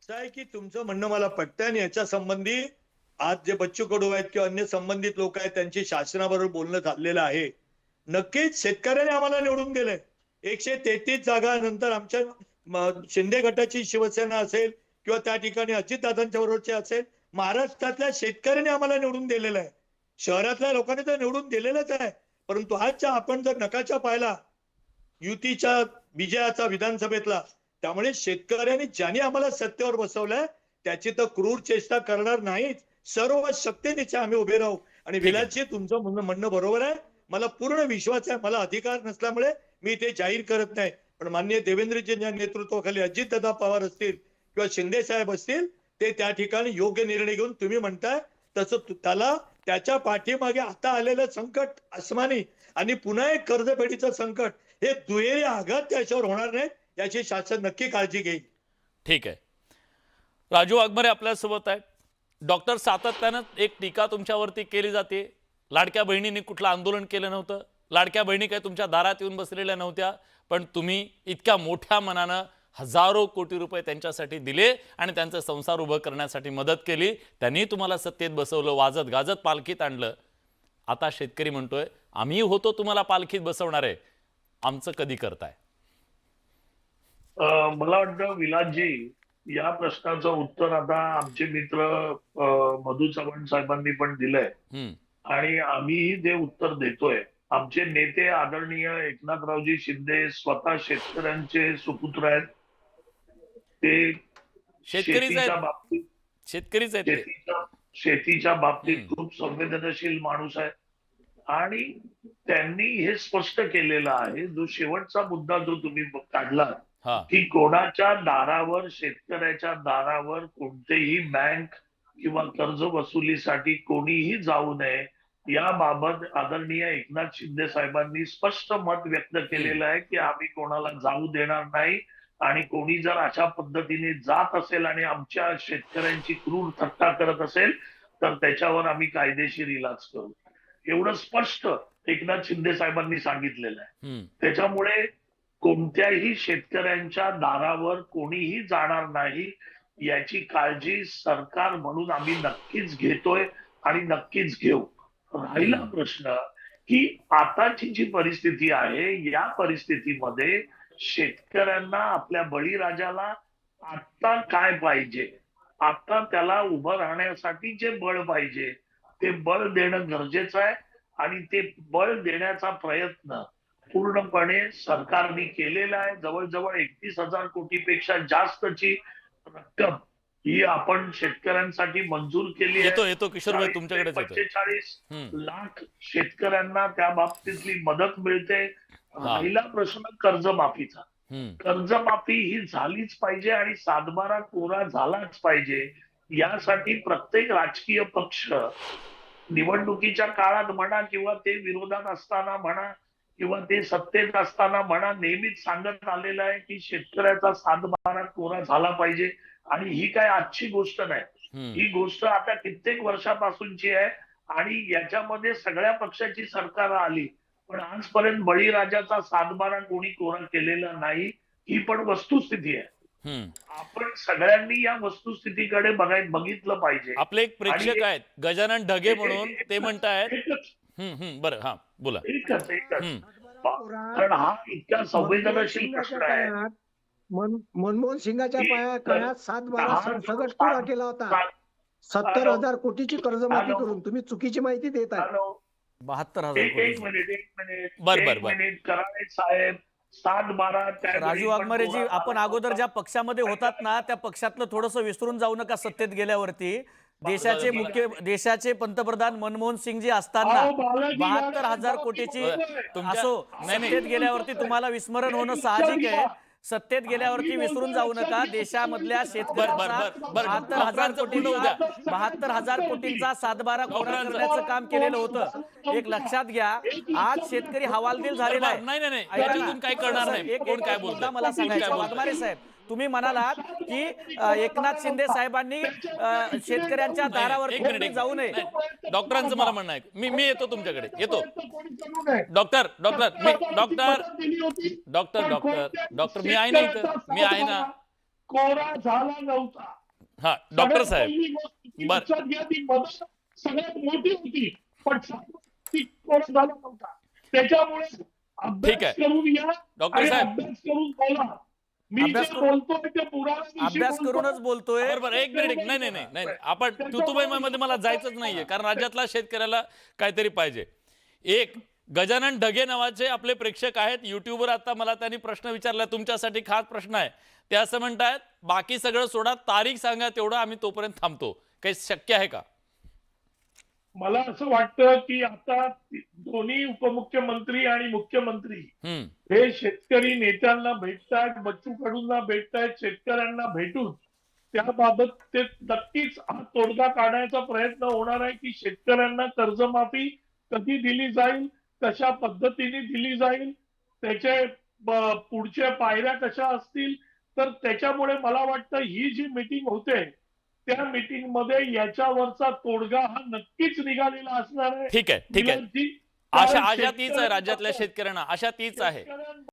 असं आहे की तुमचं म्हणणं मला पटतंय आणि याच्या संबंधी आज जे बच्चू कडू आहेत किंवा अन्य संबंधित लोक आहेत त्यांची शासनाबरोबर बोलणं झालेलं आहे. नक्कीच शेतकऱ्याने आम्हाला निवडून दिलंय. 133 जागा नंतर आमच्या शिंदे गटाची शिवसेना असेल किंवा त्या ठिकाणी अजितदादांच्या बरोबरचे असेल, महाराष्ट्रातल्या शेतकऱ्यांनी आम्हाला निवडून दिलेलं आहे. शहरातल्या लोकांनी तर निवडून दिलेलंच आहे. परंतु आजच्या आपण जर नकाशा पाहिला युतीच्या विजयाचा विधानसभेतला, त्यामुळे शेतकऱ्यांनी ज्यांनी आम्हाला सत्तेवर बसवलंय त्याची तर क्रूर चेष्टा करणार नाहीत. सर्व शक्तीनिशी आम्ही उभे राहू. आणि ठीक आहे. विलासजी तुमचं म्हणणं बरोबर आहे. मला पूर्ण विश्वास आहे. मला अधिकार नसल्यामुळे मी ते जाहीर करत नाही. पण माननीय देवेंद्रजींच्या नेतृत्वाखाली अजितदादा पवार असतील किंवा शिंदे साहेब असतील, ते त्या ठिकाणी योग्य निर्णय घेऊन तुम्ही म्हणताय तसं त्याला त्याच्या पाठीमागे आता आलेलं संकट आसमानी आणि पुन्हा एक कर्जफेडीचं संकट, हे दुहेरी आघात त्याच्यावर होणार नाही याची शासन नक्की काळजी घेईल. ठीक आहे. राजू वाघमारे आपल्यासोबत आहेत. डॉक्टर, सातत्यानं एक टीका तुमच्यावरती केली जाते. लाडक्या बहिणींनी कुठलं आंदोलन केलं नव्हतं. लाडक्या बहिणी काही तुमच्या दारात येऊन बसलेल्या नव्हत्या. पण तुम्ही इतक्या मोठ्या मनानं हजारो कोटी रुपये त्यांच्यासाठी दिले आणि त्यांचा संसार उभं करण्यासाठी मदत केली. त्यांनी तुम्हाला सत्तेत बसवलं, वाजत गाजत पालखीत आणलं. आता शेतकरी म्हणतोय आम्ही होतो तुम्हाला पालखीत बसवणार आहे, आमचं कधी करताय? मला वाटतं विलासजी, या प्रश्नाचं उत्तर आता आमचे मित्र मधु चव्हाण साहेबांनी पण दिलंय आणि आम्हीही ते उत्तर देतोय. आमचे नेते आदरणीय एकनाथरावजी शिंदे स्वतः शेतकऱ्यांचे सुपुत्र आहेत. ते शेतकरीच शेतीच्या आहेत. बाबतीत शेतकरीच आहेत ते. शेतीच्या बाबतीत खूप संवेदनशील माणूस आहे आणि त्यांनी हे स्पष्ट केलेलं आहे. जो शेवटचा मुद्दा जो तुम्ही काढला हा, की कोणाच्या दारावर, शेतकऱ्याच्या दारावर कोणतेही बँक किंवा कर्ज वसुलीसाठी कोणीही जाऊ नये, याबाबत आदरणीय एकनाथ शिंदे साहेबांनी स्पष्ट मत व्यक्त केलेलं आहे की आम्ही कोणाला जाऊ देणार नाही आणि कोणी जर अशा पद्धतीने जात असेल आणि आमच्या शेतकऱ्यांची क्रूर थट्टा करत असेल तर त्याच्यावर आम्ही कायदेशीर इलाज करू. एवढं स्पष्ट एकनाथ शिंदे साहेबांनी सांगितलेलं आहे. त्याच्यामुळे कोणत्याही शेतकऱ्यांच्या दारावर कोणीही जाणार नाही याची काळजी सरकार म्हणून आम्ही नक्कीच घेतोय आणि नक्कीच घेऊ. राहिला प्रश्न की आताची जी परिस्थिती आहे, या परिस्थितीमध्ये शेतकऱ्यांना, आपल्या बळीराजाला आता काय पाहिजे, आता त्याला उभं राहण्यासाठी जे बळ पाहिजे ते बळ देणं गरजेचं आहे आणि ते बळ देण्याचा प्रयत्न पूर्णपणे सरकारने केलेला आहे. जवळजवळ 31,000 कोटीपेक्षा जास्तची रक्कम ही आपण शेतकऱ्यांसाठी मंजूर केली आहे. येतो किशोरभाई, तुमच्याकडेच येतो. 45 लाख शेतकऱ्यांना त्या बाबतीतली मदत मिळते. राहिला प्रश्न कर्जमाफीचा. कर्जमाफी ही झालीच पाहिजे आणि सातबारा कोरा झालाच पाहिजे. यासाठी प्रत्येक राजकीय पक्ष निवडणुकीच्या काळात म्हणा किंवा ते विरोधात असताना म्हणा किंवा ते सत्तेत असताना म्हणा, नेहमीच सांगत आलेलं आहे की शेतकऱ्याचा सातबारा कोरा झाला पाहिजे. आणि ही काय आजची गोष्ट नाही, ही गोष्ट आता कित्येक वर्षापासूनची आहे आणि याच्यामध्ये सगळ्या पक्षाची सरकार आली पण आजपर्यंत बळीराजाचा सातबारा कोणी कोरा केलेला नाही. ही पण वस्तुस्थिती आहे. आपण सगळ्यांनी या वस्तुस्थितीकडे बघितलं पाहिजे. आपले एक प्रेक्षक आहेत गजानन ढगे म्हणून, ते म्हणतायत. बरं, हा बोला. एकच कारण हा इतका संवेदनशील प्रश्न आहे. मनमोहन सिंगाच्या काळात 7-12 सरसकट पुरा केला होता. 70,000 कोटीची कर्जमाफी करून तुम्ही चुकीची माहिती देत आहे. 72,000 एक मिनिट बर कराळे साहेब 7-12 राजू वाघमारेजी, आपण अगोदर ज्या पक्षामध्ये होतात ना त्या पक्षातलं थोडंसं विसरून जाऊ नका. सत्तेत गेल्यावरती देशाचे पंतप्रधान मनमोहन सिंगजी असताना 72,000 कोटीची असो, सत्तेत गेल्यावरती तुम्हाला विस्मरण होणं साहजिक आहे. सत्तेत गेल्यावरती विसरून जाऊ नका. देशामधल्या शेतकऱ्यांचा 72,000 कोटींचा सातबारा कोरा करण्याचं काम केलेलं होतं. एक लक्षात घ्या, आज शेतकरी हवालदिल झालेला आहे. नाही, याच्यातून काय करणार नाही. कोण काय बोलतो मला सांगायचं, वाघमारे साहेब, तुम्ही म्हणालात की एकनाथ शिंदे साहेबांनी शेतकऱ्यांच्या दारावर जाऊ नये. डॉक्टरांचं मला म्हणणं आहे. मी येतो तुमच्याकडे, येतो. डॉक्टर मी आहे ना इथं, मी आहे ना. कोरा झाला नव्हता. हा डॉक्टर साहेब पहिली गोष्ट ती बर. लक्षात घ्या, ती मदत सगळ्यात मोठी होती, पण ती कोरा झाला नव्हता. त्याच्यामुळे ठीक अभ्यास आहे. करून या डॉक्टर आणि साहेब. अभ्यास करून बोला. मी अभ्यास जे करून- बोलतोय ते पुराव्याविषयी अभ्यास बोलतोय. करूनच बोलतोय. बरोबर एक मिनिट नाही नाही नाही नाही आपण मध्ये मला जायचंच नाहीये कारण राज्यातला शेतकऱ्याला काहीतरी पाहिजे. एक गजानन ढगे नावाचे आपले प्रेक्षक आहेत युट्यूबवर, आता मला त्यांनी प्रश्न विचारला, तुमच्यासाठी खास प्रश्न आहे. ते असं म्हणतायत बाकी सगळं सोडा, तारीख सांगा तेवढं आम्ही तोपर्यंत थांबतो. काही शक्य आहे का? मला असं वाटतं की आता दोन्ही उपमुख्यमंत्री आणि मुख्यमंत्री हे शेतकरी नेत्यांना भेटतायत, बच्चू कडूंना भेटतायत, शेतकऱ्यांना भेटून त्याबाबत ते नक्कीच हा तोडगा काढण्याचा प्रयत्न होणार आहे की शेतकऱ्यांना कर्जमाफी कधी दिली जाईल, कशा पद्धतीने दिली जाईल, त्याचे पुढच्या पायऱ्या कशा असतील. तर त्याच्यामुळे मला वाटतं ही जी मीटिंग होते त्या मीटिंग मध्ये याच्यावरचा तोडगा हा नक्कीच निघालेला असणार आहे. ठीक आहे ठीक आहे. कारण आशा तीच आहे शेतकऱ्यांना- राज्यातल्या शेतकऱ्यांना, आशा तीच आहे. शेतकऱ्यांना